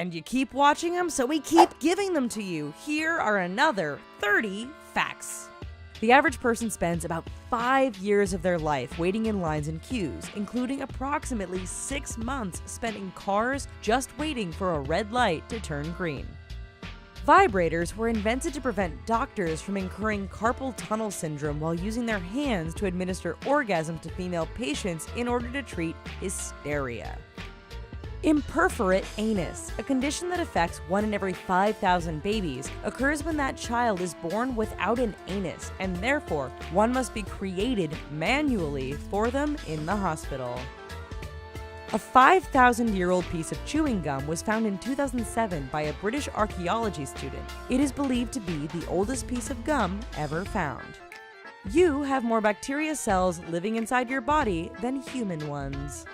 And you keep watching them, so we keep giving them to you. Here are another 30 facts. The average person spends about 5 years of their life waiting in lines and queues, including approximately 6 months spent in cars just waiting for a red light to turn green. Vibrators were invented to prevent doctors from incurring carpal tunnel syndrome while using their hands to administer orgasm to female patients in order to treat hysteria. Imperforate anus, a condition that affects 1 in every 5,000 babies, occurs when that child is born without an anus, and therefore one must be created manually for them in the hospital. A 5,000-year-old piece of chewing gum was found in 2007 by a British archaeology student. It is believed to be the oldest piece of gum ever found. You have more bacteria cells living inside your body than human ones.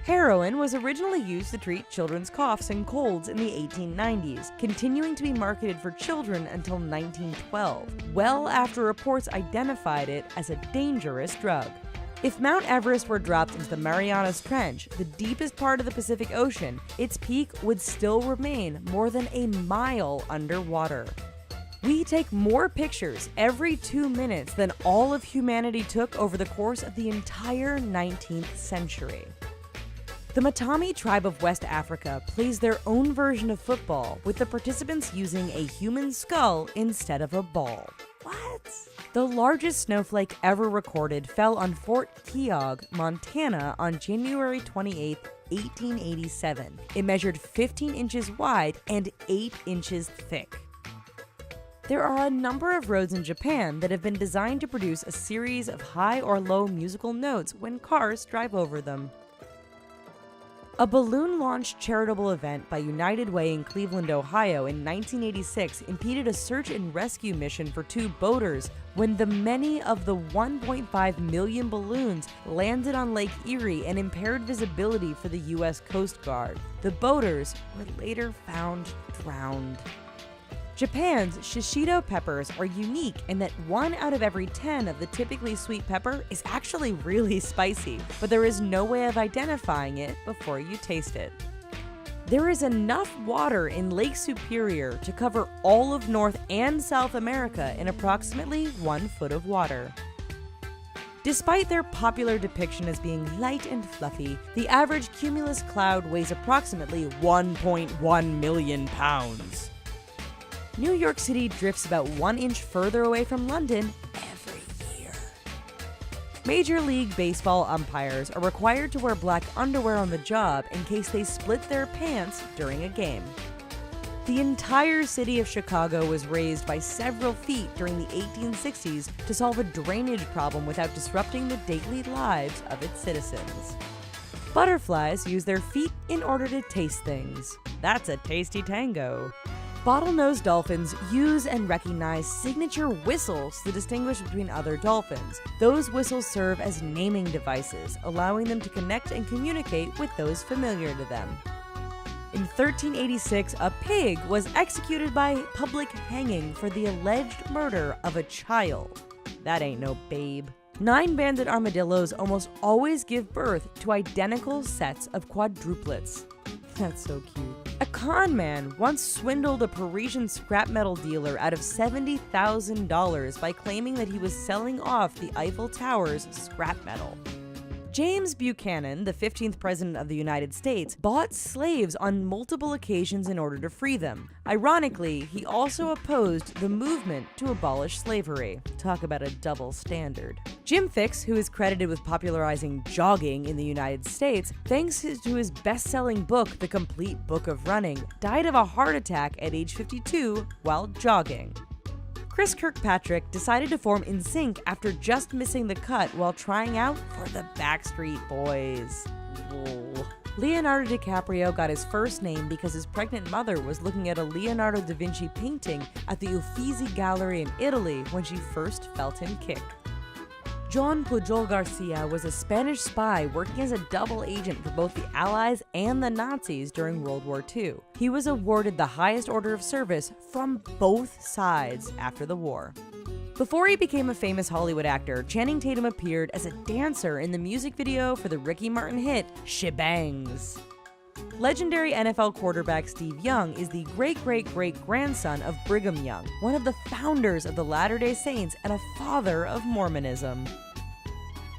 Heroin was originally used to treat children's coughs and colds in the 1890s, continuing to be marketed for children until 1912, well after reports identified it as a dangerous drug. If Mount Everest were dropped into the Marianas Trench, the deepest part of the Pacific Ocean, its peak would still remain more than a mile underwater. We take more pictures every 2 minutes than all of humanity took over the course of the entire 19th century. The Matami tribe of West Africa plays their own version of football, with the participants using a human skull instead of a ball. What? The largest snowflake ever recorded fell on Fort Keogh, Montana on January 28, 1887. It measured 15 inches wide and 8 inches thick. There are a number of roads in Japan that have been designed to produce a series of high or low musical notes when cars drive over them. A balloon-launched charitable event by United Way in Cleveland, Ohio in 1986 impeded a search and rescue mission for 2 boaters when many of the 1.5 million balloons landed on Lake Erie and impaired visibility for the U.S. Coast Guard. The boaters were later found drowned. Japan's shishito peppers are unique in that 1 out of every 10 of the typically sweet pepper is actually really spicy, but there is no way of identifying it before you taste it. There is enough water in Lake Superior to cover all of North and South America in approximately 1 foot of water. Despite their popular depiction as being light and fluffy, the average cumulus cloud weighs approximately 1.1 million pounds. New York City drifts about 1 inch further away from London every year. Major League Baseball umpires are required to wear black underwear on the job in case they split their pants during a game. The entire city of Chicago was raised by several feet during the 1860s to solve a drainage problem without disrupting the daily lives of its citizens. Butterflies use their feet in order to taste things. That's a tasty tango. Bottlenose dolphins use and recognize signature whistles to distinguish between other dolphins. Those whistles serve as naming devices, allowing them to connect and communicate with those familiar to them. In 1386, a pig was executed by public hanging for the alleged murder of a child. That ain't no babe. 9-banded armadillos almost always give birth to identical sets of quadruplets. That's so cute. A con man once swindled a Parisian scrap metal dealer out of $70,000 by claiming that he was selling off the Eiffel Tower's scrap metal. James Buchanan, the 15th President of the United States, bought slaves on multiple occasions in order to free them. Ironically, he also opposed the movement to abolish slavery. Talk about a double standard. Jim Fixx, who is credited with popularizing jogging in the United States, thanks to his best-selling book, The Complete Book of Running, died of a heart attack at age 52 while jogging. Chris Kirkpatrick decided to form NSYNC after just missing the cut while trying out for the Backstreet Boys. Lol. Leonardo DiCaprio got his first name because his pregnant mother was looking at a Leonardo da Vinci painting at the Uffizi Gallery in Italy when she first felt him kick. John Pujol Garcia was a Spanish spy working as a double agent for both the Allies and the Nazis during World War II. He was awarded the highest order of service from both sides after the war. Before he became a famous Hollywood actor, Channing Tatum appeared as a dancer in the music video for the Ricky Martin hit Shebangs. Legendary NFL quarterback Steve Young is the great-great-great-grandson of Brigham Young, one of the founders of the Latter-day Saints and a father of Mormonism.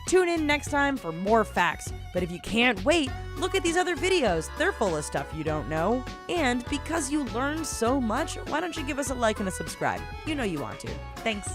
Tune in next time for more facts, but if you can't wait, look at these other videos. They're full of stuff you don't know. And because you learned so much, why don't you give us a like and a subscribe? You know you want to. Thanks.